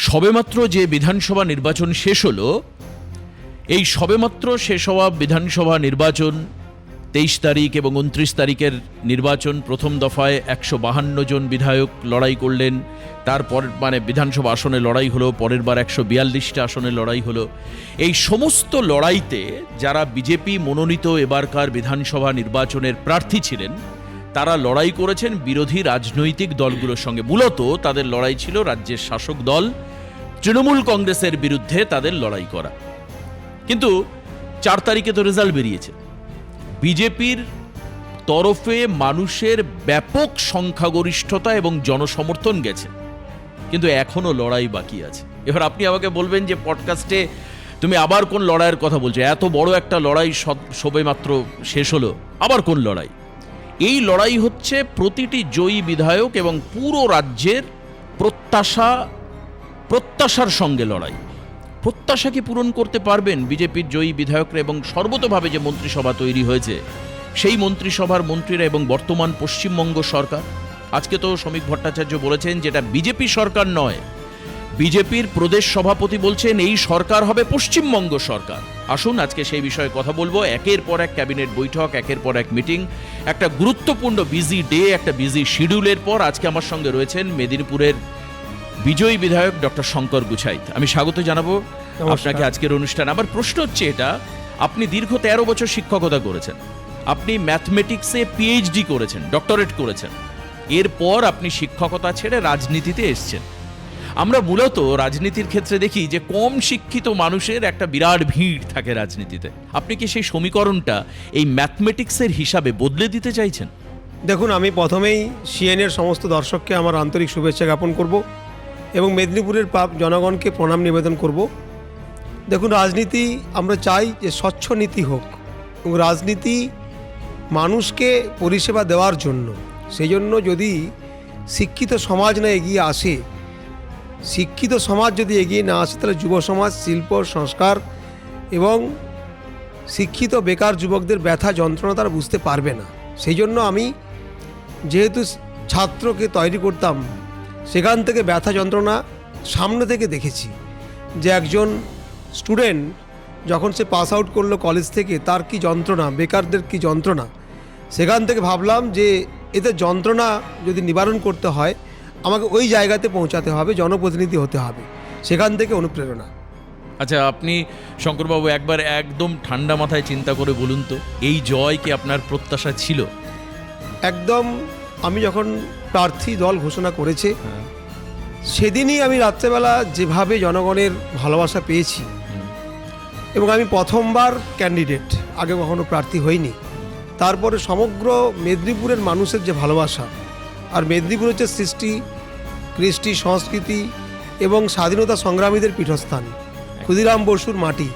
সবেমাত্র যে বিধানসভা নির্বাচন শেষ হলো, এই সবেমাত্র শেষ হওয়া বিধানসভা নির্বাচন 23 তারিখ এবং 29 তারিখের নির্বাচন, প্রথম দফায় 152 জন বিধায়ক লড়াই করলেন, তারপর বিধানসভা আসনে লড়াই হলো, পরের বার 142টা আসনে লড়াই হলো। এই সমস্ত লড়াইতে যারা বিজেপি মনোনীত এবারকার বিধানসভা নির্বাচনের প্রার্থী ছিলেন, তারা লড়াই করেছেন বিরোধী রাজনৈতিক দলগুলোর সঙ্গে। মূলত তাদের লড়াই ছিল রাজ্যের শাসক দল তৃণমূল কংগ্রেসের বিরুদ্ধে তাদের লড়াই করা। কিন্তু 4 তারিখে তো রেজাল্ট বেরিয়েছে। বিজেপির তরফে মানুষের ব্যাপক সংখ্যাগরিষ্ঠতা এবং জনসমর্থন গেছে, কিন্তু এখনো লড়াই বাকি আছে। এবার আপনি আমাকে বলবেন যে পডকাস্টে তুমি আবার কোন লড়াইয়ের কথা বলছো? এত বড় একটা লড়াই সবেমাত্র শেষ হলো, আবার কোন লড়াই? এই লড়াই হচ্ছে প্রতিটি জয়ী বিধায়ক এবং পুরো রাজ্যের প্রত্যাশার সঙ্গে লড়াই। প্রত্যাশা কি পূরণ করতে পারবেন বিজেপির জয়ী বিধায়করা? এবং সর্বতোভাবে যে মন্ত্রিসভা তৈরি হয়েছে, সেই মন্ত্রিসভার মন্ত্রীরা এবং বর্তমান পশ্চিমবঙ্গ সরকার, আজকে তো শ্রমিক ভট্টাচার্য বলেছেন যেটা বিজেপি সরকার নয়, বিজেপির প্রদেশ সভাপতি বলছেন এই সরকার হবে পশ্চিমবঙ্গ সরকার। আসুন আজকে সেই বিষয়ে কথা বলবো। একের পর এক ক্যাবিনেট বৈঠক, একের পর এক মিটিং, একটা গুরুত্বপূর্ণ বিজি ডে, একটা বিজি শিডিউলের পর আজকে আমার সঙ্গে রয়েছেন মেদিনীপুরের বিজয়ী বিধায়ক ডক্টর শঙ্কর গুছাইত। আমি স্বাগত জানাবো আপনাকে আজকের অনুষ্ঠান। আমার প্রশ্ন হচ্ছে এটা, আপনি দীর্ঘ 13 বছর শিক্ষকতা করেছেন, আপনি ম্যাথমেটিক্সে পিএইচডি করেছেন, ডক্টরেট করেছেন, এরপর আপনি শিক্ষকতা ছেড়ে রাজনীতিতে এসছেন। আমরা মূলত রাজনীতির ক্ষেত্রে দেখি যে কম শিক্ষিত মানুষের একটা বিরাট ভিড় থাকে রাজনীতিতে। আপনি কি সেই সমীকরণটা এই ম্যাথমেটিক্সের হিসাবে বদলে দিতে চাইছেন? দেখুন, আমি প্রথমেই সিএনএর সমস্ত দর্শককে আমার আন্তরিক শুভেচ্ছা জ্ঞাপন করব এবং মেদিনীপুরের জনগণকে প্রণাম নিবেদন করব। দেখুন, রাজনীতি আমরা চাই যে স্বচ্ছ নীতি হোক এবং রাজনীতি মানুষকে পরিষেবা দেওয়ার জন্য। সেই জন্য যদি শিক্ষিত সমাজ না এগিয়ে আসে, শিক্ষিত সমাজ যদি এগিয়ে না আসে, তাহলে যুব সমাজ, শিল্প, সংস্কার এবং শিক্ষিত বেকার যুবকদের ব্যথা যন্ত্রণা তারা বুঝতে পারবে না। সেই জন্য আমি যেহেতু ছাত্রকে তৈরি করতাম, সেখান থেকে ব্যথা যন্ত্রণা সামনে থেকে দেখেছি যে একজন স্টুডেন্ট যখন সে পাস আউট করলো কলেজ থেকে, তার কি যন্ত্রণা, বেকারদের কি যন্ত্রণা। সেখান থেকে ভাবলাম যে এতে যন্ত্রণা যদি নিবারণ করতে হয়, আমাকে ওই জায়গাতে পৌঁছাতে হবে, জনপ্রতিনিধি হতে হবে। সেখান থেকে অনুপ্রেরণা। আচ্ছা, আপনি শঙ্করবাবু একবার একদম ঠান্ডা মাথায় চিন্তা করে বলুন তো, এই জয় কি আপনার প্রত্যাশা ছিল? একদম। আমি যখন প্রার্থী দল ঘোষণা করেছে, সেদিনই আমি রাত্রেবেলা যেভাবে জনগণের ভালোবাসা পেয়েছি, এবং আমি প্রথমবার ক্যান্ডিডেট, আগে কখনো প্রার্থী হইনি, তারপরে সমগ্র মেদিনীপুরের মানুষের যে ভালোবাসা, আর মেদিনীপুর হচ্ছে সৃষ্টি, কৃষ্টি, সংস্কৃতি এবং স্বাধীনতা সংগ্রামীদের পীঠস্থান, ক্ষুদিরাম বসুর মাটি,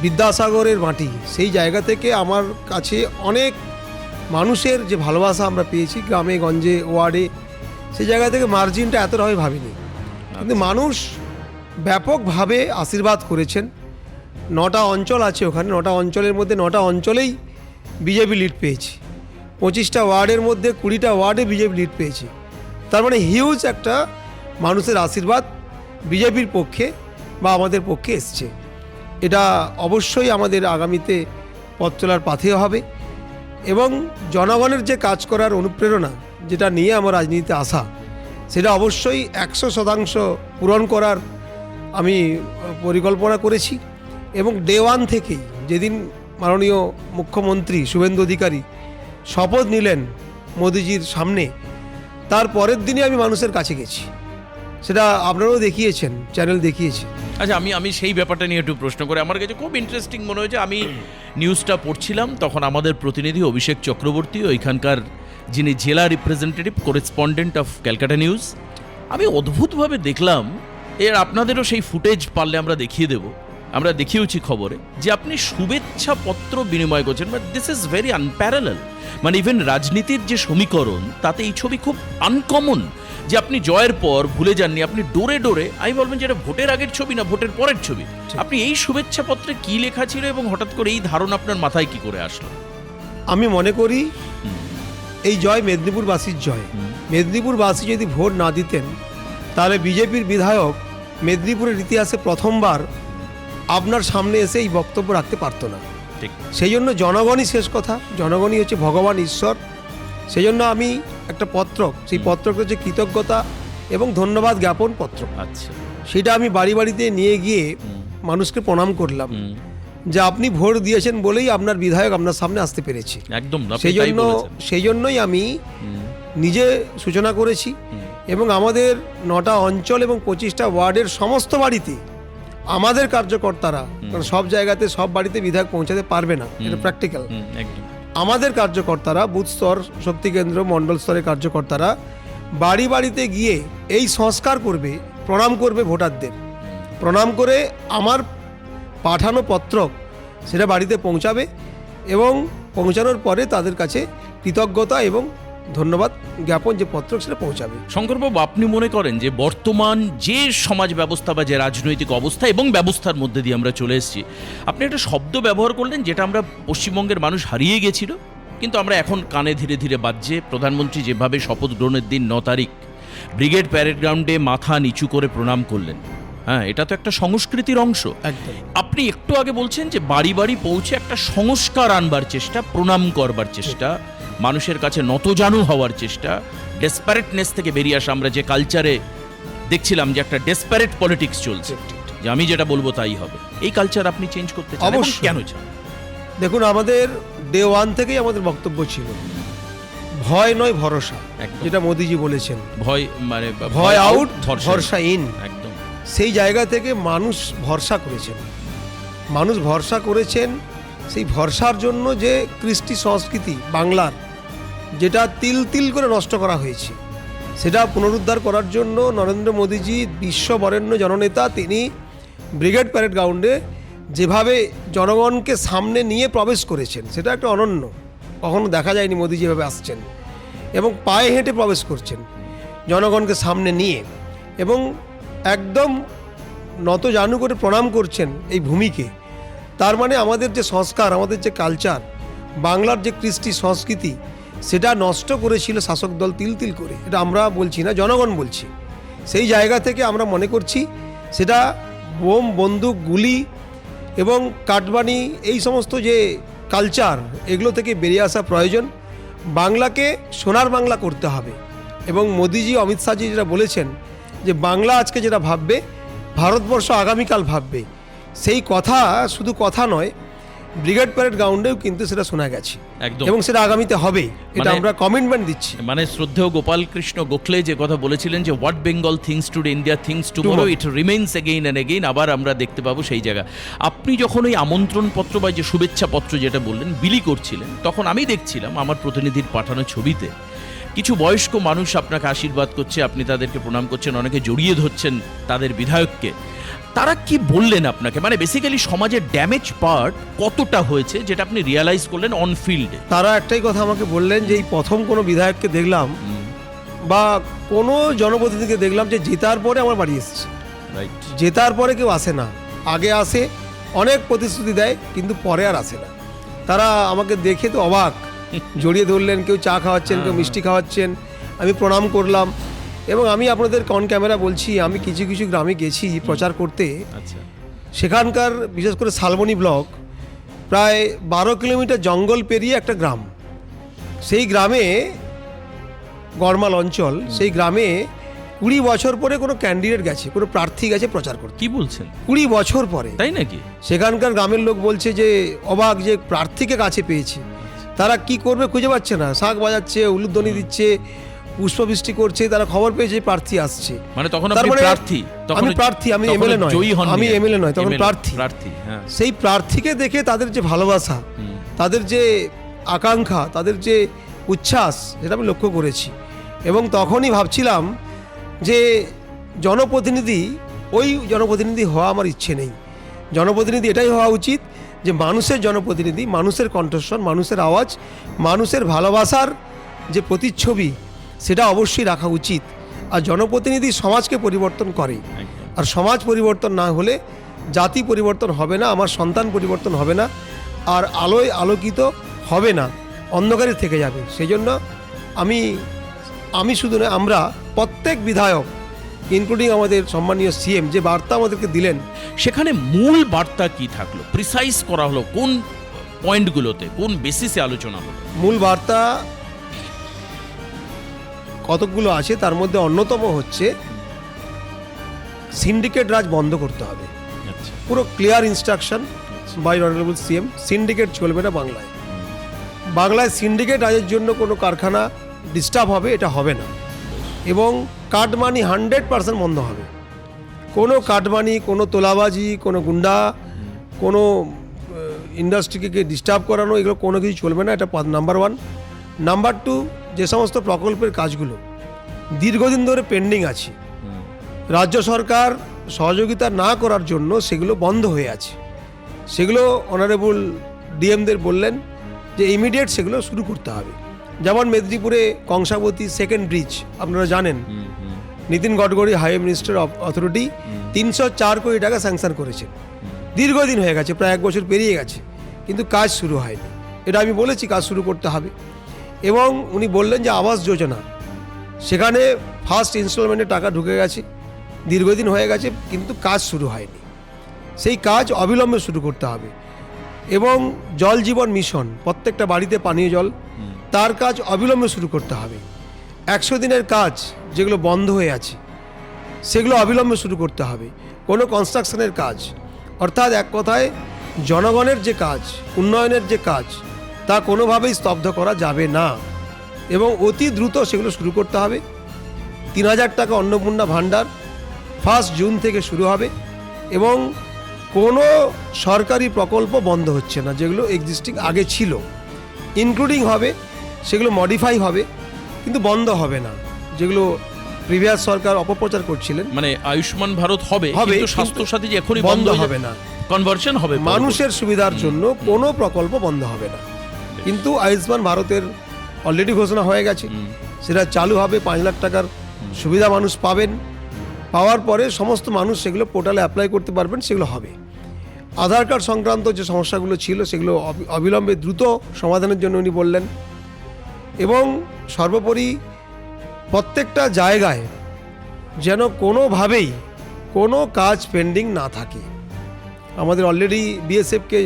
বিদ্যাসাগরের মাটি। সেই জায়গা থেকে আমার কাছে অনেক মানুষের যে ভালোবাসা আমরা পেয়েছি, গ্রামে গঞ্জে ওয়ার্ডে, সেই জায়গা থেকে মার্জিনটা এতটা হয় ভাবিনি। কিন্তু মানুষ ব্যাপকভাবে আশীর্বাদ করেছেন। 9টা অঞ্চল আছে ওখানে, 9টা অঞ্চলের মধ্যে 9টা অঞ্চলেই বিজেপি লিড পেয়েছি। 25টা ওয়ার্ডের মধ্যে 20টা ওয়ার্ডে বিজেপি লিড পেয়েছি। তার মানে হিউজ একটা মানুষের আশীর্বাদ বিজেপির পক্ষে বা আমাদের পক্ষে এসছে। এটা অবশ্যই আমাদের আগামীতে পথ চলার পাথেয় হবে এবং জনগণের যে কাজ করার অনুপ্রেরণা, যেটা নিয়ে আমার রাজনীতিতে আসা, সেটা অবশ্যই 100% পূরণ করার আমি পরিকল্পনা করেছি। এবং ডে ওয়ান থেকেই, যেদিন মাননীয় মুখ্যমন্ত্রী শুভেন্দু অধিকারী শপথ নিলেন মোদিজির সামনে, তার পরের দিনই আমি মানুষের কাছে গেছি। সেটা আপনারাও দেখিয়েছেন, চ্যানেল দেখিয়েছে। আচ্ছা, আমি সেই ব্যাপারটা নিয়ে একটু প্রশ্ন করে, আমার কাছে খুব ইন্টারেস্টিং মনে হয়েছে। আমি নিউজটা পড়ছিলাম, তখন আমাদের প্রতিনিধি অভিষেক চক্রবর্তী, ওইখানকার যিনি জেলা representative correspondent of Calcutta news, আমি অদ্ভুতভাবে দেখলাম, আপনাদেরও সেই ফুটেজ পারলে আমরা দেখিয়ে দেব, আমরা দেখিয়েছি খবরে, যে আপনি শুভেচ্ছা পত্র বিনিময় করছেন। But this is very unparalleled. Even রাজনীতির যে সমীকরণ, তাতে এই ছবি খুব আনকমন, যে আপনি জয়ের পর ভুলে যাননি, আপনি ডোরে ডোরে, আমি বলবেন যে এটা ভোটের আগের ছবি না ভোটের পরের ছবি। আপনি এই শুভেচ্ছা পত্রে কি লেখা ছিল এবং হঠাৎ করে এই ধারণা আপনার মাথায় কি করে আসলো? আমি মনে করি এই জয় মেদিনীপুরবাসীর জয়। মেদিনীপুরবাসী যদি ভোট না দিতেন, তাহলে বিজেপির বিধায়ক মেদিনীপুরের ইতিহাসে প্রথমবার আপনার সামনে এসে এই বক্তব্য রাখতে পারতো না। ঠিক। সেই জন্য জনগণই শেষ কথা, জনগণই হচ্ছে ভগবান ঈশ্বর। সেই জন্য আমি একটা পত্রক, সেই পত্রক হচ্ছে কৃতজ্ঞতা এবং ধন্যবাদ জ্ঞাপন পত্রক। আচ্ছা। সেটা আমি বাড়ি বাড়িতে নিয়ে গিয়ে মানুষকে প্রণাম করলাম যে আপনি ভোট দিয়েছেন বলেই আপনার বিধায়ক আপনার সামনে আসতে পেরেছি। একদম। সেই জন্যই আমি নিজে সূচনা করেছি এবং আমাদের 9টা অঞ্চল এবং 25টা ওয়ার্ডের সমস্ত বাড়িতে আমাদের কার্যকর্তারা, কারণ সব জায়গাতে সব বাড়িতে বিধায়ক পৌঁছাতে পারবে না, এটা প্র্যাকটিক্যাল। আমাদের কার্যকর্তারা বুথ স্তর, শক্তি কেন্দ্র, মণ্ডল স্তরের কার্যকর্তারা বাড়ি বাড়িতে গিয়ে এই সংস্কার করবে, প্রণাম করবে ভোটারদের, প্রণাম করে আমার পাঠানো পত্রক সেটা বাড়িতে পৌঁছাবে এবং পৌঁছানোর পরে তাদের কাছে কৃতজ্ঞতা এবং ধন্যবাদ জ্ঞাপন যে পত্রক সেটা পৌঁছাবে। শঙ্করবাবু, আপনি মনে করেন যে বর্তমান যে সমাজ ব্যবস্থা বা যে রাজনৈতিক অবস্থা এবং ব্যবস্থার মধ্যে দিয়ে আমরা চলে এসেছি, আপনি একটা শব্দ ব্যবহার করলেন যেটা আমরা পশ্চিমবঙ্গের মানুষ হারিয়ে গেছিল, কিন্তু আমরা এখন কানে ধীরে ধীরে বাজছে। প্রধানমন্ত্রী যেভাবে শপথ গ্রহণের দিন 9 তারিখ ব্রিগেড প্যারেড গ্রাউন্ডে মাথা নিচু করে প্রণাম করলেন, হ্যাঁ, এটা তো একটা সংস্কৃতির অংশ। একদম। আপনি একটু আগে বলছেন যে বাড়ি বাড়ি পৌঁছে একটা সংস্কার আনবার চেষ্টা, প্রণাম করবার চেষ্টা, মানুষের কাছে নতজানু হওয়ার চেষ্টা, ডেসপারেটনেস থেকে বেরিয়ে আসা। আমরা যে কালচারে দেখছিলাম যে একটা ডেসপারেট পলিটিক্স চলছে, যে আমি যেটা বলবো তাই হবে, এই কালচার আপনি চেঞ্জ করতে চান? অবশ্যই। কেন চান? দেখুন, আমাদের ডে 1 থেকেই আমাদের বক্তব্য ছিল ভয় নয় ভরসা, যেটা মোদিজি বলেছেন। ভয় মানে ভয় আউট, ভরসা ইন। একদম। সেই জায়গা থেকে মানুষ ভরসা করেছেন, মানুষ ভরসা করেছেন। সেই ভরসার জন্য যে কৃষ্টি সংস্কৃতি বাংলার, যেটা তিল তিল করে নষ্ট করা হয়েছে, সেটা পুনরুদ্ধার করার জন্য নরেন্দ্র মোদীজি, বিশ্ববরেণ্য জননেতা, তিনি ব্রিগেড প্যারেড গ্রাউন্ডে যেভাবে জনগণকে সামনে নিয়ে প্রবেশ করেছেন, সেটা একটা অনন্য। কখনো দেখা যায়নি মোদীজি এভাবে আসছেন এবং পায়ে হেঁটে প্রবেশ করছেন জনগণকে সামনে নিয়ে, এবং একদম নতজানু করে প্রণাম করছেন এই ভূমিকে। তার মানে আমাদের যে সংস্কার, আমাদের যে কালচার, বাংলার যে কৃষ্টি সংস্কৃতি, সেটা নষ্ট করেছিল শাসক দল তিল তিল করে। এটা আমরা বলছি না, জনগণ বলছি। সেই জায়গা থেকে আমরা মনে করছি সেটা বোম, বন্দুক, গুলি এবং কাটবানি, এই সমস্ত যে কালচার, এগুলো থেকে বেরিয়ে আসা প্রয়োজন। বাংলাকে সোনার বাংলা করতে হবে এবং মোদিজি, অমিত শাহজি যেটা বলেছেন যে বাংলা আজকে যেটা ভাববে, ভারতবর্ষ আগামীকাল ভাববে, সেই কথা শুধু কথা নয়, ব্রিগেড প্যারেড গ্রাউন্ডেও কিন্তু সেটা শোনা গেছে এবং সেটা আগামীতে হবে, এটা আমরা কমিটমেন্ট দিচ্ছি। মানে শ্রদ্ধেয় গোপাল কৃষ্ণ গোখলে যে কথা বলেছিলেন যে what Bengal things today, India things tomorrow, it remains again and again, আবার আমরা দেখতে পাবো সেই জায়গা। আপনি যখন ওই আমন্ত্রণ পত্র বা যে শুভেচ্ছা পত্র যেটা বললেন বিলি করছিলেন, তখন আমি দেখছিলাম আমার প্রতিনিধির পাঠানো ছবিতে কিছু বয়স্ক মানুষ আপনাকে আশীর্বাদ করছে, আপনি তাদেরকে প্রণাম করছেন, অনেকে জড়িয়ে ধরছেন তাদের বিধায়ককে। তারা কি বললেন আপনাকে? মানে বেসিক্যালি সমাজের ড্যামেজ পার্ট কতটা হয়েছে যেটা আপনি রিয়ালাইজ করলেন অন ফিল্ডে? তারা একটাই কথা আমাকে বললেন যে এই প্রথম কোনো বিধায়ককে দেখলাম বা কোনো জনপ্রতিনিধিকে দেখলাম যে জেতার পরে আমার বাড়ি এসেছে। রাইট। জেতার পরে কেউ আসে না, আগে আসে, অনেক প্রতিশ্রুতি দেয়, কিন্তু পরে আর আসে না। তারা আমাকে দেখে তো অবাক, জড়িয়ে ধরলেন, কেউ চা খাওয়াচ্ছেন, কেউ মিষ্টি খাওয়াচ্ছেন, আমি প্রণাম করলাম। এবং আমি আপনাদের অন ক্যামেরা বলছি, আমি কিছু কিছু গ্রামে গেছি প্রচার করতে। আচ্ছা। সেখানকার বিশেষ করে শালবনী ব্লক, প্রায় 12 কিলোমিটার জঙ্গল পেরিয়ে একটা গ্রাম, সেই গ্রামে গড়মাল অঞ্চল, সেই গ্রামে 20 বছর পরে কোনো ক্যান্ডিডেট গেছে, কোনো প্রার্থী গেছে প্রচার করতে। কি বলছেন? 20 বছর পরে, তাই নাকি? সেখানকার গ্রামের লোক বলছে যে অবাক, যে প্রার্থীকে কাছে পেয়েছে, তারা কি করবে খুঁজে পাচ্ছে না, শাঁখ বাজাচ্ছে, উলুধ্বনি দিচ্ছে, পুষ্পবৃষ্টি করছে, তারা খবর পেয়েছে প্রার্থী আসছে। মানে তখন আপনি প্রার্থী? আমি প্রার্থী, আমি এমএলএ নয়, আমি এমএলএ নয়, তখন প্রার্থী। হ্যাঁ। সেই প্রার্থীকে দেখে তাদের যে ভালোবাসা, তাদের যে আকাঙ্ক্ষা, তাদের যে উচ্ছ্বাস, সেটা আমি লক্ষ্য করেছি। এবং তখনই ভাবছিলাম যে জনপ্রতিনিধি, ওই জনপ্রতিনিধি হওয়া আমার ইচ্ছে নেই। জনপ্রতিনিধি এটাই হওয়া উচিত যে মানুষের জনপ্রতিনিধি, মানুষের কণ্ঠস্বর, মানুষের আওয়াজ, মানুষের ভালোবাসার যে প্রতিচ্ছবি, সেটা অবশ্যই রাখা উচিত। আর জনপ্রতিনিধি সমাজকে পরিবর্তন করে, আর সমাজ পরিবর্তন না হলে জাতি পরিবর্তন হবে না, আমার সন্তান পরিবর্তন হবে না, আর আলোয় আলোকিত হবে না, অন্ধকারে থেকে যাবে। সেই জন্য আমি শুধু নয়, আমরা প্রত্যেক বিধায়ক ইনক্লুডিং আমাদের সম্মানীয় সিএম যে বার্তা আমাদেরকে দিলেন, সেখানে মূল বার্তা কি থাকলো, প্রিসাইজ করা হলো কোন পয়েন্টগুলোতে, কোন বেসিসে আলোচনা হলো? মূল বার্তা কতকগুলো আছে, তার মধ্যে অন্যতম হচ্ছে সিন্ডিকেট রাজ বন্ধ করতে হবে। আচ্ছা, পুরো clear instruction by honourable CM, syndicate চলবে না বাংলায়। বাংলায় সিন্ডিকেট রাজের জন্য কোনো কারখানা ডিস্টার্ব হবে, এটা হবে না। এবং কাটমানি 100% বন্ধ হবে। কোনো কাটমানি, কোনো তোলাবাজি, কোনো গুন্ডা, কোনো ইন্ডাস্ট্রিকে ডিস্টার্ব করানো, এগুলো কোনো কিছু চলবে না। এটা নাম্বার 1। নাম্বার 2, যে সমস্ত প্রকল্পের কাজগুলো দীর্ঘদিন ধরে পেন্ডিং আছে, রাজ্য সরকার সহযোগিতা না করার জন্য সেগুলো বন্ধ হয়ে আছে, সেগুলো অনারেবল ডিএমদের বললেন যে ইমিডিয়েট সেগুলো শুরু করতে হবে। যেমন মেদিনীপুরে কংসাবতী সেকেন্ড ব্রিজ আপনারা জানেন, Nitin Gadkari highway minister of authority 304 কোটি টাকা স্যাংশন করেছেন। দীর্ঘদিন হয়ে গেছে, প্রায় 1 বছর পেরিয়ে গেছে, কিন্তু কাজ শুরু হয়নি। এটা আমি বলেছি কাজ শুরু করতে হবে। এবং উনি বললেন যে আবাস যোজনা, সেখানে ফার্স্ট ইনস্টলমেন্টে টাকা ঢুকে গেছে, দীর্ঘদিন হয়ে গেছে, কিন্তু কাজ শুরু হয়নি। সেই কাজ অবিলম্বে শুরু করতে হবে। এবং জল জীবন মিশন, প্রত্যেকটা বাড়িতে পানীয় জল, তার কাজ অবিলম্বে শুরু করতে হবে। 100 দিনের কাজ যেগুলো বন্ধ হয়ে আছে সেগুলো অবিলম্বে শুরু করতে হবে। কোনো কনস্ট্রাকশনের কাজ, অর্থাৎ এক কথায় জনগণের যে কাজ, উন্নয়নের যে কাজ, তা কোনোভাবেই স্তব্ধ করা যাবে না এবং অতি দ্রুত সেগুলো শুরু করতে হবে। 3000 টাকা অন্নপূর্ণা ভাণ্ডার 1 জুন থেকে শুরু হবে এবং কোনো সরকারি প্রকল্প বন্ধ হচ্ছে না, যেগুলো এক্সিস্টিং আগে ছিল, ইনক্লুডিং হবে, সেগুলো মডিফাই হবে, কিন্তু বন্ধ হবে না, যেগুলো প্রিভিয়াস সরকার অপপ্রচার করছিলেন। মানে আয়ুষ্মান ভারত হবে, কিন্তু স্বাস্থ্য সাথী যে এখনই বন্ধ হবে না, কনভার্সন হবে, মানুষের সুবিধার জন্য কোনো প্রকল্প বন্ধ হবে না। কিন্তু আয়ুষ্মান ভারতের অলরেডি ঘোষণা হয়ে গেছে, সেটা চালু হবে, 5 লাখ টাকার সুবিধা মানুষ পাবেন। পাওয়ার পরে সমস্ত মানুষ সেগুলো পোর্টালে অ্যাপ্লাই করতে পারবেন, সেগুলো হবে। আধার কার্ড সংক্রান্ত যে সমস্যাগুলো ছিল সেগুলো অবিলম্বে দ্রুত সমাধানের জন্য উনি বললেন। এবং সর্বোপরি প্রত্যেকটা জায়গায় যেন কোনোভাবেই কোনো কাজ পেন্ডিং না থাকে। আমাদের অলরেডি বিএসএফকে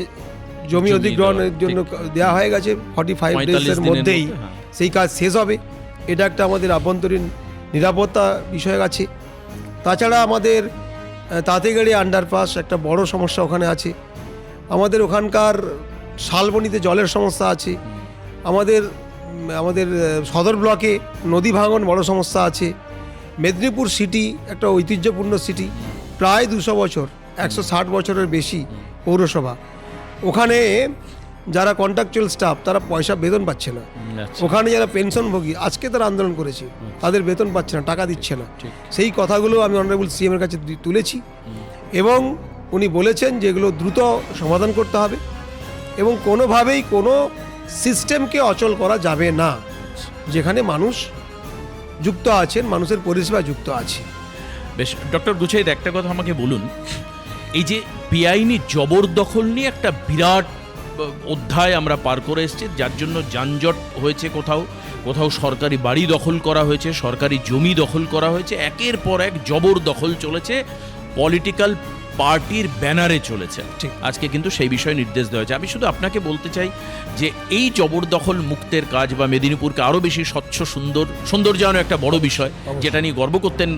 জমি অধিগ্রহণের জন্য দেওয়া হয়ে গেছে, 45 ডেজের মধ্যেই সেই কাজ শেষ হবে। এটা একটা আমাদের আভ্যন্তরীণ নিরাপত্তা বিষয় আছে। তাছাড়া আমাদের তাঁতেগাড়ি আন্ডারপাস একটা বড় সমস্যা ওখানে আছে। আমাদের ওখানকার শালবনিতে জলের সমস্যা আছে। আমাদের সদর ব্লকে নদী ভাঙন বড় সমস্যা আছে। মেদিনীপুর সিটি একটা ঐতিহ্যপূর্ণ সিটি, প্রায় 200 বছর, 160 বছরের বেশি পৌরসভা। ওখানে যারা কন্ট্রাকচুয়াল স্টাফ তারা পয়সা বেতন পাচ্ছে না। ওখানে যারা পেনশনভোগী আজকে তারা আন্দোলন করেছে, তাদের বেতন পাচ্ছে না, টাকা দিচ্ছে না। সেই কথাগুলো আমি অনারেবল সিএম এর কাছে তুলেছি এবং উনি বলেছেন যে এগুলো দ্রুত সমাধান করতে হবে এবং কোনোভাবেই কোনো সিস্টেমকে অচল করা যাবে না, যেখানে মানুষ যুক্ত আছেন, মানুষের পরিষেবা যুক্ত আছে। বেশ, ডক্টর গুছাইদ একটা কথা আমাকে বলুন, এই যে বেআইনি জবরদখল নিয়ে একটা বিরাট অধ্যায় আমরা পার করে এসেছি, যার জন্য যানজট হয়েছে, কোথাও কোথাও সরকারি বাড়ি দখল করা হয়েছে, সরকারি জমি দখল করা হয়েছে, একের পর এক জবরদখল চলেছে, পলিটিক্যাল পার্টির ব্যানারে চলেছে। ঠিক। আজকে কিন্তু সেই বিষয়ে নির্দেশ দেওয়া হয়েছে। আমি শুধু আপনাকে বলতে চাই যে এই জবরদখল মুক্তের কাজ বা মেদিনীপুরকে আরও বেশি স্বচ্ছ সৌন্দর্যায়ন একটা বড় বিষয়, যেটা নিয়ে গর্ব করতেন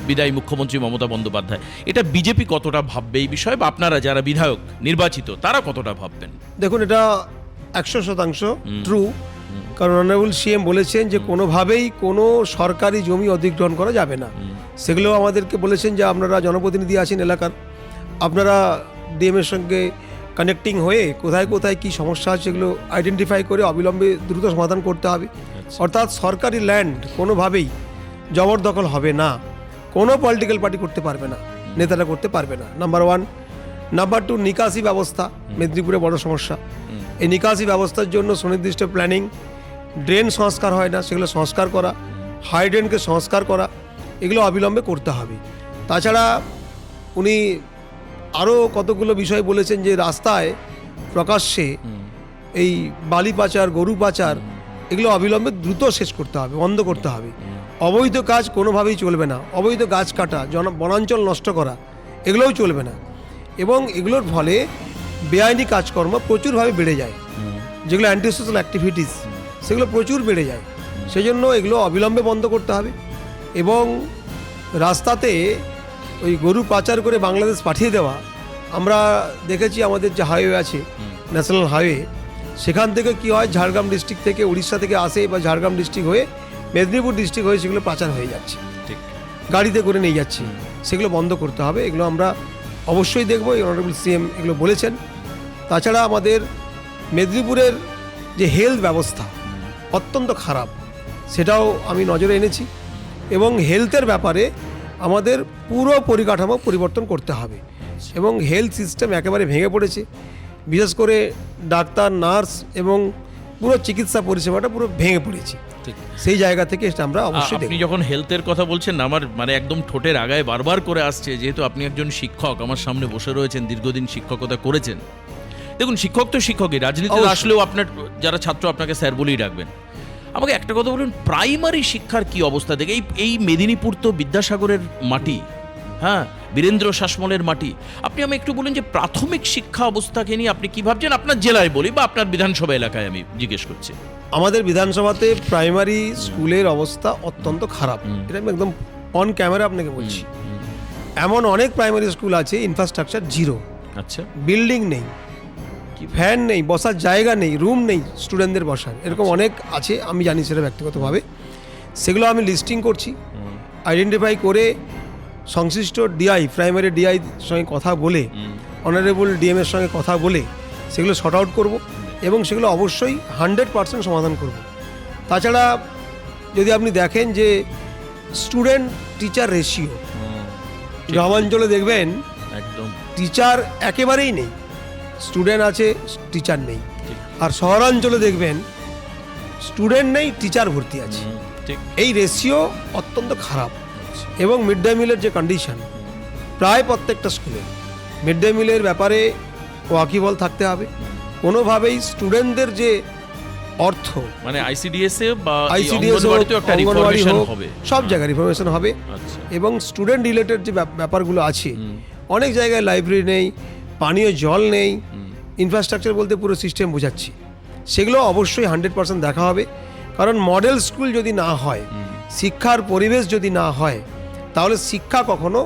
বিদায়ী মুখ্যমন্ত্রী মমতা বন্দ্যোপাধ্যায়। এটা বিজেপি কতটা ভাববে এই বিষয়ে, বা আপনারা যারা বিধায়ক নির্বাচিত তারা কতটা ভাববেন? দেখুন, এটা 100% ট্রু, কারণ অনারেবল সিএম বলেছেন যে কোনোভাবেই কোনো সরকারি জমি অধিগ্রহণ করা যাবে না। সেগুলো আমাদেরকে বলেছেন যে আপনারা জনপ্রতিনিধি আছেন এলাকার, আপনারা ডিএমের সঙ্গে কানেক্টিং হয়ে কোথায় কোথায় কী সমস্যা আছে সেগুলো আইডেন্টিফাই করে অবিলম্বে দ্রুত সমাধান করতে হবে। অর্থাৎ সরকারি ল্যান্ড কোনোভাবেই জবরদখল হবে না, কোনো পলিটিক্যাল পার্টি করতে পারবে না, নেতারা করতে পারবে না, নাম্বার 1। নাম্বার 2, নিকাশি ব্যবস্থা মেদিনীপুরে বড় সমস্যা। এই নিকাশি ব্যবস্থার জন্য সুনির্দিষ্ট প্ল্যানিং, ড্রেন সংস্কার হয় না সেগুলো সংস্কার করা, হাই ড্রেনকে সংস্কার করা, এগুলো অবিলম্বে করতে হবে। তাছাড়া উনি আরও কতগুলো বিষয় বলেছেন যে রাস্তায় প্রকাশ্যে এই বালি পাচার, গরু পাচার, এগুলো অবিলম্বে দ্রুত শেষ করতে হবে, বন্ধ করতে হবে। অবৈধ কাজ কোনোভাবেই চলবে না, অবৈধ গাছ কাটা, বনাঞ্চল নষ্ট করা এগুলোও চলবে না। এবং এগুলোর ফলে বেআইনি কাজকর্ম প্রচুরভাবে বেড়ে যায়, যেগুলো অ্যান্টি সোশ্যাল অ্যাক্টিভিটিস সেগুলো প্রচুর বেড়ে যায়। সেই জন্য এগুলো অবিলম্বে বন্ধ করতে হবে। এবং রাস্তাতে ওই গরু পাচার করে বাংলাদেশ পাঠিয়ে দেওয়া, আমরা দেখেছি আমাদের যে হাইওয়ে আছে, ন্যাশনাল হাইওয়ে, সেখান থেকে কি হয়, ঝাড়গ্রাম ডিস্ট্রিক্ট থেকে, উড়িষ্যা থেকে আসে বা ঝাড়গ্রাম ডিস্ট্রিক্ট হয়ে মেদিনীপুর ডিস্ট্রিক্ট হয়ে সেগুলো পাচার হয়ে যাচ্ছে, ঠিক গাড়িতে করে নিয়ে যাচ্ছে। সেগুলো বন্ধ করতে হবে। এগুলো আমরা অবশ্যই দেখব, এই অনারেবল সিএম এগুলো বলেছেন। তাছাড়া আমাদের মেদিনীপুরের যে হেলথ ব্যবস্থা অত্যন্ত খারাপ, সেটাও আমি নজরে এনেছি। এবং হেলথের ব্যাপারে আমাদের পুরো পরিকাঠামো পরিবর্তন করতে হবে। এবং হেলথ সিস্টেম একেবারে ভেঙে পড়েছে, বিশেষ করে ডাক্তার, নার্স এবং পুরো চিকিৎসা পরিষেবাটা পুরো ভেঙে পড়েছে। ঠিক। সেই জায়গা থেকে এটা আমরা অবশ্যই আপনি দেখব। যখন হেলথের কথা বলছেন না, আমার মানে একদম ঠোঁটের আগায় বারবার করে আসছে, যেহেতু আপনি একজন শিক্ষক, আমার সামনে বসে রয়েছেন, দীর্ঘদিন শিক্ষকতা করেছেন। দেখুন, শিক্ষক তো শিক্ষকই, রাজনীতিতে অবশ্যই। আসলেও আপনার যারা ছাত্র আপনাকে স্যার বলেই ডাকবেন। আমাকে একটা কথা বলুন, প্রাইমারি শিক্ষার কি অবস্থা দেখে? এই মেদিনীপুর তো বিদ্যাসাগরের মাটি, হ্যাঁ, বীরেন্দ্র শাসমলের মাটি। আপনি আমি একটু বলুন যে প্রাথমিক শিক্ষা অবস্থাকে নিয়ে আপনি কি ভাবছেন? আপনার জেলায় বলি বা আপনার বিধানসভা এলাকায় আমি জিজ্ঞেস করছি। আমাদের বিধানসভাতে প্রাইমারি স্কুলের অবস্থা অত্যন্ত খারাপ, এটা আমি একদম অন ক্যামেরা আপনাকে বলছি। এমন অনেক প্রাইমারি স্কুল আছে ইনফ্রাস্ট্রাকচার জিরো, আচ্ছা, বিল্ডিং নেই, ফ্যান নেই, বসার জায়গা নেই, রুম নেই স্টুডেন্টদের বসার, এরকম অনেক আছে, আমি জানি সেটা ব্যক্তিগতভাবে। সেগুলো আমি লিস্টিং করছি, আইডেন্টিফাই করে সংশ্লিষ্ট ডিআই, প্রাইমারি ডিআই সঙ্গে কথা বলে, অনারেবল ডিএমের সঙ্গে কথা বলে সেগুলো শর্ট আউট করব এবং সেগুলো অবশ্যই 100% সমাধান করব। তাছাড়া যদি আপনি দেখেন যে স্টুডেন্ট টিচার রেশিও, গ্রামাঞ্চলে দেখবেন একদম টিচার একেবারেই নেই, স্টুডেন্ট আছে টিচার নেই। আর শহরাঞ্চলে দেখবেন স্টুডেন্ট নেই, টিচার ভর্তি আছে। ঠিক। এই রেশিও অত্যন্ত খারাপ। এবং মিড ডে মিলের যে কন্ডিশন, প্রায় প্রত্যেকটা স্কুলে মিড ডে মিলের ব্যাপারে ওয়াকিবল থাকতে হবে। কোনোভাবেই স্টুডেন্টদের যে অর্থ, মানে আইসিডিএসে বা আইসিডিএস অঙ্গনওয়াড়িতেও একটা রিফরমেশন হবে, সব জায়গায় রিফরমেশন হবে। আচ্ছা। এবং স্টুডেন্ট রিলেটেড যে ব্যাপারগুলো আছে, অনেক জায়গায় লাইব্রেরি নেই, পানীয় জল নেই, ইনফ্রাস্ট্রাকচার বলতে পুরো সিস্টেম বোঝাচ্ছি, সেগুলো অবশ্যই 100% দেখা হবে। কারণ মডেল স্কুল যদি না হয়, শিক্ষার পরিবেশ যদি না হয়, তাহলে শিক্ষা কখনো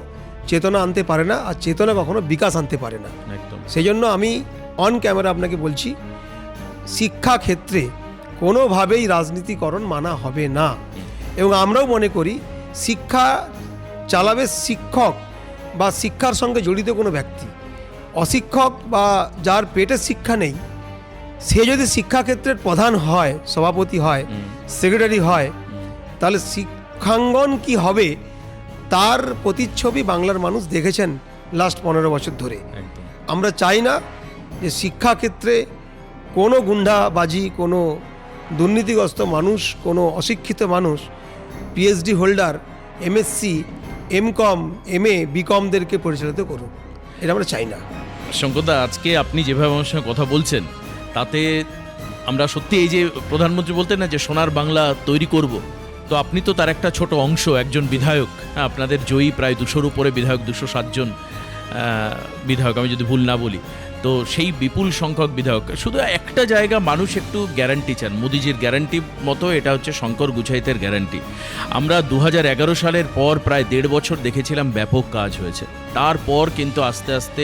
চেতনা আনতে পারে না, আর চেতনা কখনো বিকাশ আনতে পারে না। একদম। সেই জন্য আমি অন ক্যামেরা আপনাকে বলছি, শিক্ষা ক্ষেত্রে কোনোভাবেই রাজনীতিকরণ মানা হবে না। এবং আমরাও মনে করি শিক্ষা চালাবে শিক্ষক বা শিক্ষার সঙ্গে জড়িত কোনো ব্যক্তি। অশিক্ষক বা যার পেটে শিক্ষা নেই, সে যদি শিক্ষাক্ষেত্রের প্রধান হয়, সভাপতি হয়, সেক্রেটারি হয়, তাহলে শিক্ষাঙ্গন কি হবে তার প্রতিচ্ছবি বাংলার মানুষ দেখেছেন লাস্ট 15 বছর ধরে। একদম। আমরা চাই না যে শিক্ষাক্ষেত্রে কোনো গুন্ডাবাজি, কোনো দুর্নীতিগ্রস্ত মানুষ, কোনো অশিক্ষিত মানুষ, PhD holder, MSc, MCom, MA, বিকমদেরকে পরিচালিত করুন, এটা আমরা চাই না। শঙ্করদা, আজকে আপনি যেভাবে আমার সঙ্গে কথা বলছেন, তাতে আমরা সত্যি, এই যে প্রধানমন্ত্রী বলতেন না যে সোনার বাংলা তৈরি করব, তো আপনি তো তার একটা ছোট অংশ, একজন বিধায়ক। হ্যাঁ, আপনাদের জয়ী প্রায় 200-র উপরে বিধায়ক, 207 জন বিধায়ক, আমি যদি ভুল না বলি। তো সেই বিপুল সংখ্যক বিধায়ক, শুধু একটা জায়গা মানুষ একটু গ্যারান্টি চান, মোদিজির গ্যারান্টি মতো, এটা হচ্ছে শঙ্কর গুছাইতের গ্যারান্টি। আমরা 2011 সালের পর প্রায় 1.5 বছর দেখেছিলাম ব্যাপক কাজ হয়েছে। তারপর কিন্তু আস্তে আস্তে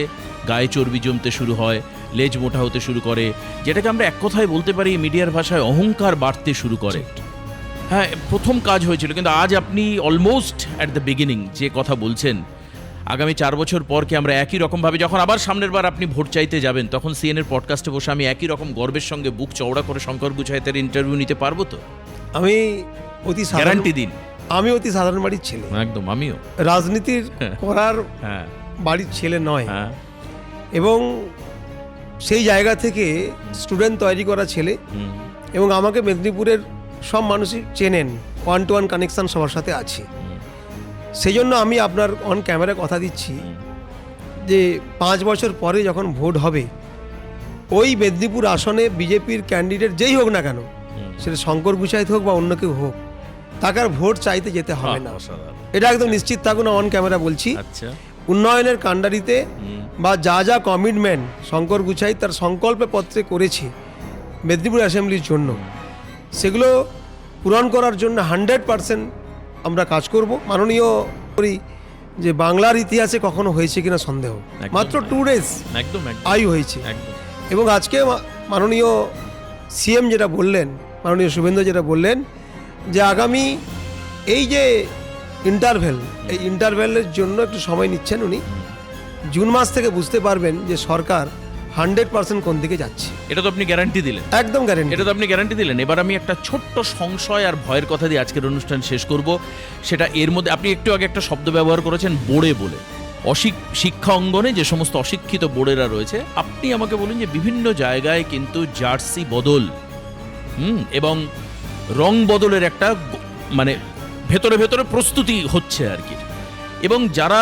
গায়ে চর্বি জমতে শুরু হয়, লেজ মোটা হতে শুরু করে, যেটাকে আমরা এক কথায় বলতে পারি মিডিয়ার ভাষায় অহংকার বাড়তে শুরু করে। হ্যাঁ, প্রথম কাজ হয়েছিল, কিন্তু আজ আপনি অলমোস্ট অ্যাট দ্য বিগিনিং যে কথা বলছেন, আগামী 4 বছর পর কি আমরা একই রকমভাবে, যখন আবার সামনের বার আপনি ভোট চাইতে যাবেন, তখন সিএনএর পডকাস্টে বসে আমি একই রকম গর্বের সঙ্গে বুক চওড়া করে শঙ্কর গুছাইতের ইন্টারভিউ নিতে পারবো তো? আমি অতি গ্যারান্টি দিন। আমি অতি সাধারণ বাড়ির ছেলে, একদম, আমিও রাজনীতির করার হ্যাঁ বাড়ির ছেলে নয়। হ্যাঁ, এবং সেই জায়গা থেকে স্টুডেন্ট তৈরি করা ছেলে। এবং আমাকে মেদিনীপুরের সব মানুষই চেনেন, 1-to-1 কানেকশান সবার সাথে আছে। সেই জন্য আমি আপনার অন ক্যামেরা কথা দিচ্ছি যে 5 বছর পরে যখন ভোট হবে, ওই মেদিনীপুর আসনে বিজেপির ক্যান্ডিডেট যেই হোক না কেন, সেটা শঙ্কর গুছাইতে হোক বা অন্য কেউ হোক, তাকে আর ভোট চাইতে যেতে হবে না। এটা একদম নিশ্চিত থাকুন, অন ক্যামেরা বলছি। আচ্ছা, উন্নয়নের কাণ্ডারিতে বা যা যা কমিটমেন্ট শঙ্কর গুছাই তার সংকল্প পত্রে করেছে মেদিনীপুর অ্যাসেম্বলির জন্য, সেগুলো পূরণ করার জন্য 100% আমরা কাজ করব। মাননীয় করি যে বাংলার ইতিহাসে কখনো হয়েছে কিনা সন্দেহ, একদম। মাত্র 2 days একদম একদম আয়ু হয়েছে। একদম। এবং আজকে মাননীয় সিএম যেটা বললেন, মাননীয় শুভেন্দু যেটা বললেন, যে আগামী এই যে ইন্টারভেল, এই ইন্টারভেলের জন্য একটু সময় নিচ্ছেন উনি। জুন মাস থেকে বুঝতে পারবেন যে সরকার 100% কোন দিকে যাচ্ছে। এটা তো আপনি গ্যারান্টি দিলেন, একদম গ্যারেন্টি। এটা তো আপনি গ্যারান্টি দিলেন। এবার আমি একটা ছোট্ট সংশয় আর ভয়ের কথা দিয়ে আজকের অনুষ্ঠান শেষ করব। সেটা এর মধ্যে আপনি একটু আগে একটা শব্দ ব্যবহার করেছেন, বোড়ে বলে। শিক্ষা অঙ্গনে যে সমস্ত অশিক্ষিত বোড়েরা রয়েছে, আপনি আমাকে বলুন যে বিভিন্ন জায়গায় কিন্তু জার্সি বদল এবং রং বদলের একটা মানে ভেতরে ভেতরে প্রস্তুতি হচ্ছে আর কি। এবং যারা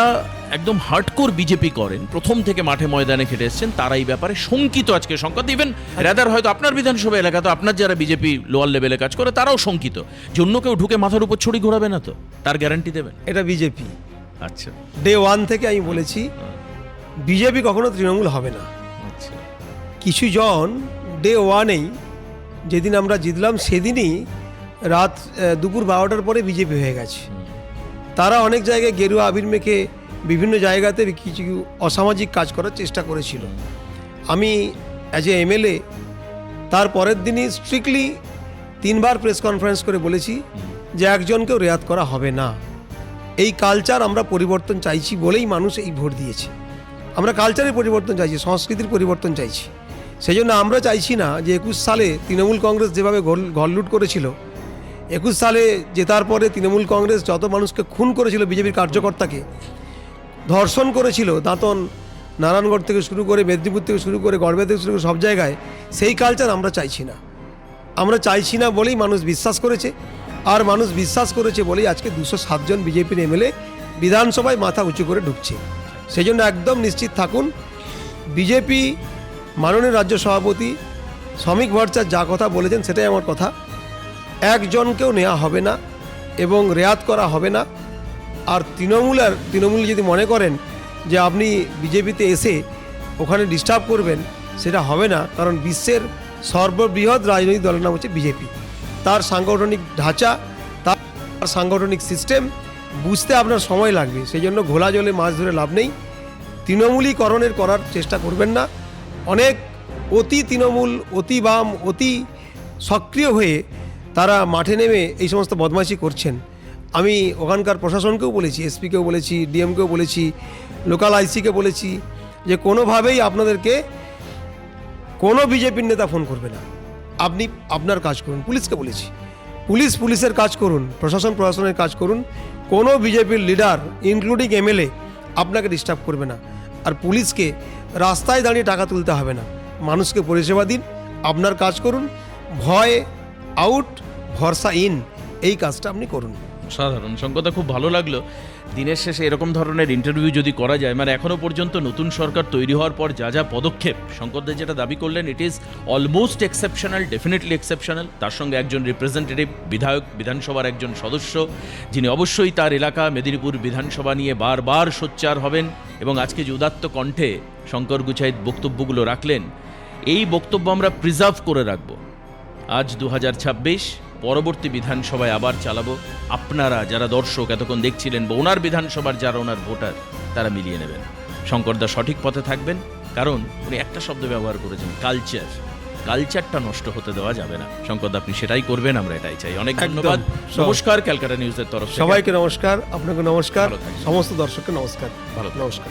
একদম হার্ডকোর বিজেপি করেন, প্রথম থেকে মাঠে ময়দানে খেটে এসছেন, তারা এই ব্যাপারে শঙ্কিত আজকে সংকট। ইভেন রাদার হয়তো আপনার বিধানসভা এলাকা, তো আপনার যারা বিজেপি লোয়ার লেভেলে কাজ করে তারাও শঙ্কিত যে অন্য কেউ ঢুকে মাথার উপর ছড়ি ঘোরাবে না, তো তার গ্যারান্টি দেবেন? এটা বিজেপি। আচ্ছা, ডে 1 থেকে আমি বলেছি বিজেপি কখনো তৃণমূল হবে না। আচ্ছা, কিছু জন ডে 1-এই যেদিন আমরা জিতলাম সেদিনই রাত দুপুর 12টার পরে বিজেপি হয়ে গেছে। তারা অনেক জায়গায় গেরুয়া আবির মেখে বিভিন্ন জায়গাতে কিছু অসামাজিক কাজ করার চেষ্টা করেছিল। আমি অ্যাজ এ এমএলএ তার পরের দিনই স্ট্রিক্টলি 3বার প্রেস কনফারেন্স করে বলেছি যে একজনকেও রেয়াত করা হবে না। এই কালচার আমরা পরিবর্তন চাইছি বলেই মানুষ এই ভোট দিয়েছে। আমরা কালচারের পরিবর্তন চাইছি, সংস্কৃতির পরিবর্তন চাইছি। সেই জন্য আমরা চাইছি না যে 21 সালে তৃণমূল কংগ্রেস যেভাবে ঘরলুট করেছিল, 21 সালে জেতার পরে তৃণমূল কংগ্রেস যত মানুষকে খুন করেছিল, বিজেপির কার্যকর্তাকে ধর্ষণ করেছিল, দাঁতন নারায়ণগড় থেকে শুরু করে মেদিনীপুর থেকে শুরু করে গড়বেতা থেকে শুরু করে সব জায়গায়, সেই কালচার আমরা চাইছি না। আমরা চাইছি না বলেই মানুষ বিশ্বাস করেছে। আর মানুষ বিশ্বাস করেছে বলেই আজকে 207 জন বিজেপির এমএলএ বিধানসভায় মাথা উঁচু করে ঢুকছে। সেই জন্য একদম নিশ্চিত থাকুন, বিজেপি মাননীয় রাজ্য সভাপতি শ্রমিক ভট্টাচার্য যা কথা বলেছেন সেটাই আমার কথা। একজনকেও নেওয়া হবে না এবং রেয়াত করা হবে না। আর তৃণমূল যদি মনে করেন যে আপনি বিজেপিতে এসে ওখানে ডিস্টার্ব করবেন, সেটা হবে না। কারণ বিশ্বের সর্ববৃহৎ রাজনৈতিক দলের নাম হচ্ছে বিজেপি। তার সাংগঠনিক ঢাঁচা, তার সাংগঠনিক সিস্টেম বুঝতে আপনার সময় লাগবে। সেই জন্য ঘোলা জলে মাছ ধরে লাভ নেই। তৃণমূলীকরণের করার চেষ্টা করবেন না। অনেক অতি তৃণমূল, অতি বাম, অতি সক্রিয় হয়ে তারা মাঠে নেমে এই সমস্ত বদমাইশি করছেন। আমি ওখানকার প্রশাসনকেও বলেছি, এসপিকেও বলেছি, ডিএমকেও বলেছি, লোকাল আইসিকে বলেছি যে কোনোভাবেই আপনাদেরকে কোনো বিজেপির নেতা ফোন করবে না। আপনি আপনার কাজ করুন। পুলিশকে বলেছি, পুলিশের কাজ করুন, প্রশাসনের কাজ করুন। কোনো বিজেপির লিডার ইনক্লুডিং এমএলএ আপনাকে ডিস্টার্ব করবে না। আর পুলিশকে রাস্তায় দাঁড়িয়ে টাকা তুলতে হবে না। মানুষকে পরিষেবা দিন, আপনার কাজ করুন। ভয় আউট, ভরসা ইন, এই কাজটা আপনি করুন। সাধারণ সংকটটা খুব ভালো লাগলো। দিনের শেষে এরকম ধরনের ইন্টারভিউ যদি করা যায়, মানে এখনো পর্যন্ত নতুন সরকার তৈরি হওয়ার পর যা যা পদক্ষেপ শঙ্করদা যেটা দাবি করলেন, it is almost exceptional, definitely exceptional. তার সঙ্গে একজন রিপ্রেজেন্টেটিভ বিধায়ক, বিধানসভার একজন সদস্য, যিনি অবশ্যই তার এলাকা মেদিনীপুর বিধানসভা নিয়ে বারবার সোচ্চার হবেন। এবং আজকে যে উদাত্ত কণ্ঠে শঙ্কর গুছাইত বক্তব্যগুলো রাখলেন, এই বক্তব্য আমরা প্রিজার্ভ করে রাখবো। আজ 2026, পরবর্তী বিধানসভায় আবার চালাবো। আপনারা যারা দর্শক এতক্ষণ দেখছিলেন, বা ওনার বিধানসভার যারা ওনার ভোটার, তারা মিলিয়ে নেবেন। শঙ্করদা সঠিক পথে থাকবেন, কারণ উনি একটা শব্দ ব্যবহার করেছেন, কালচারটা নষ্ট হতে দেওয়া যাবে না। শঙ্করদা আপনি সেটাই করবেন, আমরা এটাই চাই। অনেক ধন্যবাদ। নমস্কার ক্যালকাটা নিউজের তরফ থেকে সবাইকে নমস্কার, আপনাকে নমস্কার, ভালো থাকবেন। সমস্ত দর্শককে নমস্কার। ভালো থাকবেন। নমস্কার।